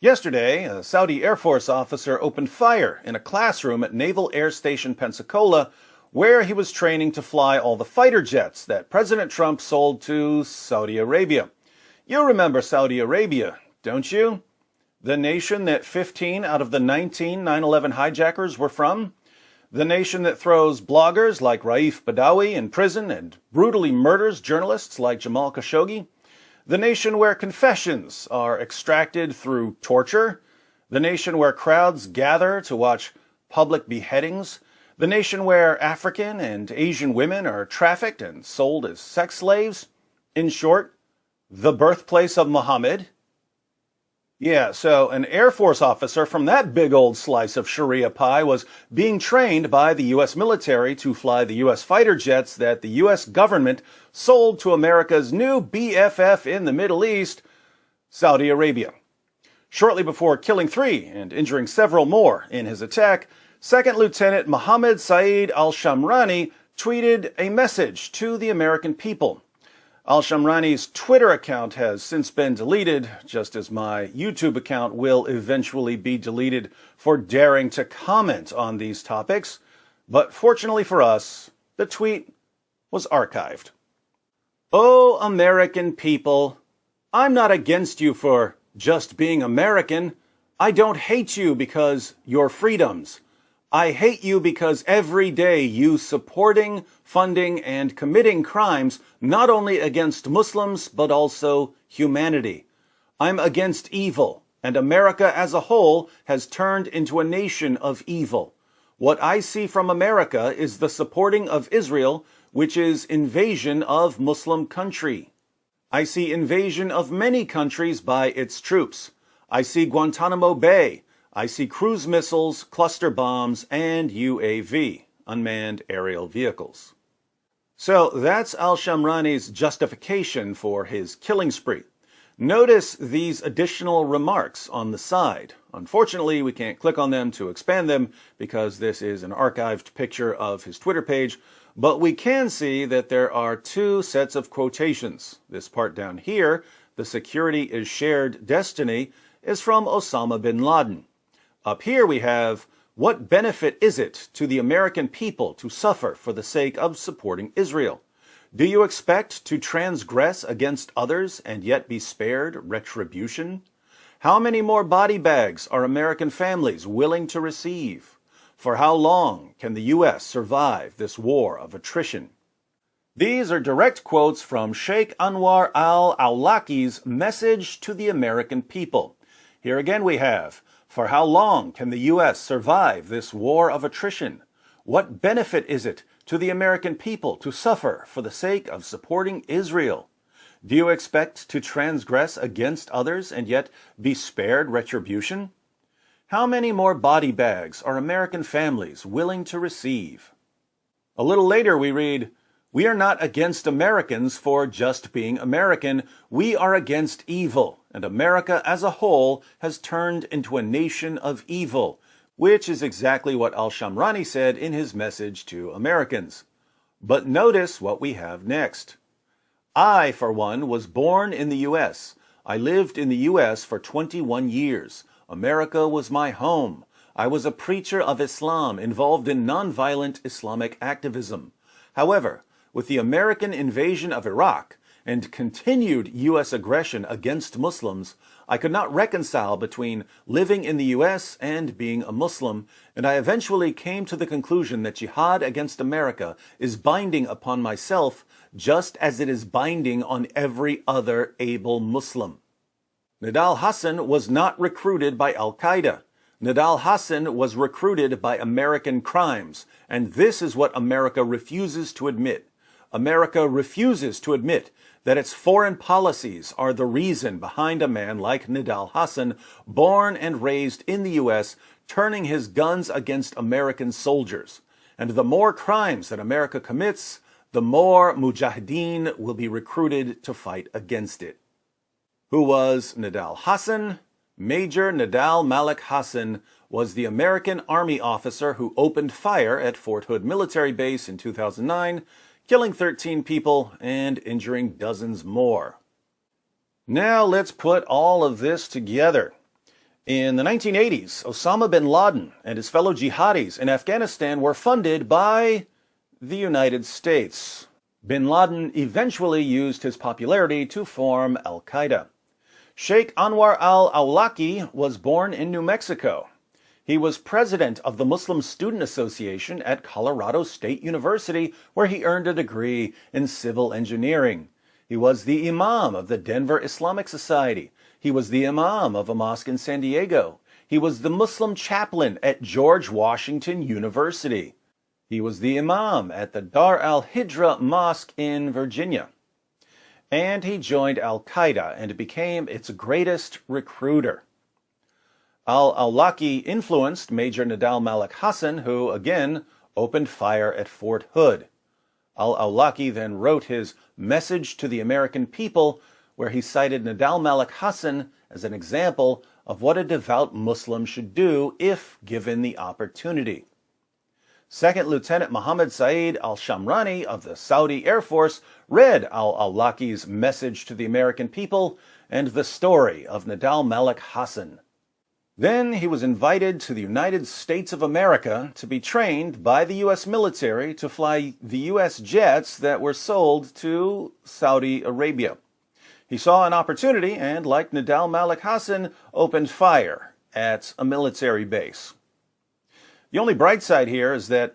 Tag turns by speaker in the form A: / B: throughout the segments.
A: Yesterday, a Saudi Air Force officer opened fire in a classroom at Naval Air Station Pensacola, where he was training to fly all the fighter jets that President Trump sold to Saudi Arabia. You remember Saudi Arabia, don't you? The nation that 15 out of the 19 9/11 hijackers were from? The nation that throws bloggers like Raif Badawi in prison and brutally murders journalists like Jamal Khashoggi? The nation where confessions are extracted through torture? The nation where crowds gather to watch public beheadings? The nation where African and Asian women are trafficked and sold as sex slaves? In short, the birthplace of Muhammad? Yeah, so an Air Force officer from that big old slice of Sharia pie was being trained by the U.S. military to fly the U.S. fighter jets that the U.S. government sold to America's new BFF in the Middle East, Saudi Arabia. Shortly before killing 3 and injuring several more in his attack, Second Lieutenant Mohammed Saeed al-Shamrani tweeted a message to the American people. Al-Shamrani's Twitter account has since been deleted, just as my YouTube account will eventually be deleted for daring to comment on these topics. But fortunately for us, the tweet was archived. Oh, American people, I'm not against you for just being American. I don't hate you because your freedoms. I hate you because every day you supporting, funding, and committing crimes not only against Muslims, but also humanity. I'm against evil, and America as a whole has turned into a nation of evil. What I see from America is the supporting of Israel, which is invasion of Muslim country. I see invasion of many countries by its troops. I see Guantanamo Bay. I see cruise missiles, cluster bombs, and UAV, unmanned aerial vehicles. So that's al-Shamrani's justification for his killing spree. Notice these additional remarks on the side. Unfortunately, we can't click on them to expand them because this is an archived picture of his Twitter page, but we can see that there are 2 sets of quotations. This part down here, "The security is shared destiny," is from Osama bin Laden. Up here we have, "What benefit is it to the American people to suffer for the sake of supporting Israel? Do you expect to transgress against others and yet be spared retribution? How many more body bags are American families willing to receive? For how long can the U.S. survive this war of attrition?" These are direct quotes from Sheikh Anwar al-Awlaki's message to the American people. Here again we have, "For how long can the U.S. survive this war of attrition? What benefit is it to the American people to suffer for the sake of supporting Israel? Do you expect to transgress against others and yet be spared retribution? How many more body bags are American families willing to receive?" A little later we read, "We are not against Americans for just being American. We are against evil, and America as a whole has turned into a nation of evil," which is exactly what al-Shamrani said in his message to Americans. But notice what we have next. "I, for one, was born in the U.S. I lived in the U.S. for 21 years. America was my home. I was a preacher of Islam involved in nonviolent Islamic activism. However, with the American invasion of Iraq and continued U.S. aggression against Muslims, I could not reconcile between living in the U.S. and being a Muslim, and I eventually came to the conclusion that jihad against America is binding upon myself just as it is binding on every other able Muslim." Nidal Hasan was not recruited by Al-Qaeda. Nidal Hasan was recruited by American crimes, and this is what America refuses to admit. America refuses to admit that its foreign policies are the reason behind a man like Nidal Hasan, born and raised in the U.S., turning his guns against American soldiers. And the more crimes that America commits, the more mujahideen will be recruited to fight against it. Who was Nidal Hasan? Major Nidal Malik Hasan was the American Army officer who opened fire at Fort Hood Military Base in 2009, killing 13 people and injuring dozens more. Now let's put all of this together. In the 1980s, Osama bin Laden and his fellow jihadis in Afghanistan were funded by the United States. Bin Laden eventually used his popularity to form Al-Qaeda. Sheikh Anwar al-Awlaki was born in New Mexico. He was president of the Muslim Student Association at Colorado State University, where he earned a degree in civil engineering. He was the imam of the Denver Islamic Society. He was the imam of a mosque in San Diego. He was the Muslim chaplain at George Washington University. He was the imam at the Dar al-Hijra Mosque in Virginia. And he joined Al-Qaeda and became its greatest recruiter. Al-Awlaki influenced Major Nadal Malik Hassan, who, again, opened fire at Fort Hood. Al-Awlaki then wrote his Message to the American People, where he cited Nadal Malik Hassan as an example of what a devout Muslim should do if given the opportunity. Second Lieutenant Mohammed Saeed al-Shamrani of the Saudi Air Force read al-Awlaki's Message to the American People and the story of Nadal Malik Hassan. Then he was invited to the United States of America to be trained by the U.S. military to fly the U.S. jets that were sold to Saudi Arabia. He saw an opportunity and, like Nadal Malik Hassan, opened fire at a military base. The only bright side here is that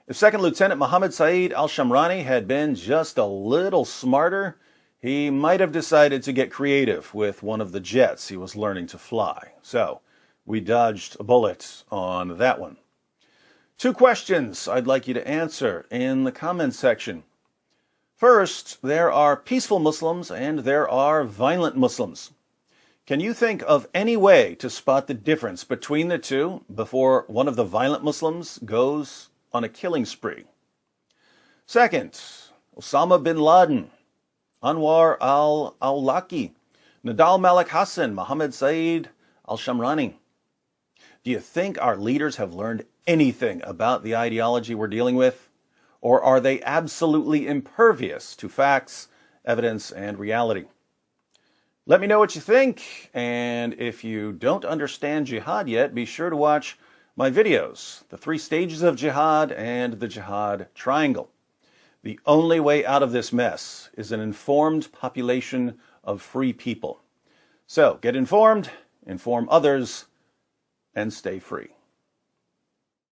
A: if Second Lieutenant Mohammed Saeed al-Shamrani had been just a little smarter, he might have decided to get creative with one of the jets he was learning to fly. So, we dodged a bullet on that one. 2 questions I'd like you to answer in the comments section. First, there are peaceful Muslims and there are violent Muslims. Can you think of any way to spot the difference between the two before one of the violent Muslims goes on a killing spree? Second, Osama bin Laden, Anwar al-Awlaki, Nadal Malik Hassan, Mohammed Saeed al-Shamrani. Do you think our leaders have learned anything about the ideology we're dealing with? Or are they absolutely impervious to facts, evidence, and reality? Let me know what you think, and if you don't understand jihad yet, be sure to watch my videos, The 3 Stages of Jihad and the Jihad Triangle. The only way out of this mess is an informed population of free people. So, get informed, inform others, and stay free.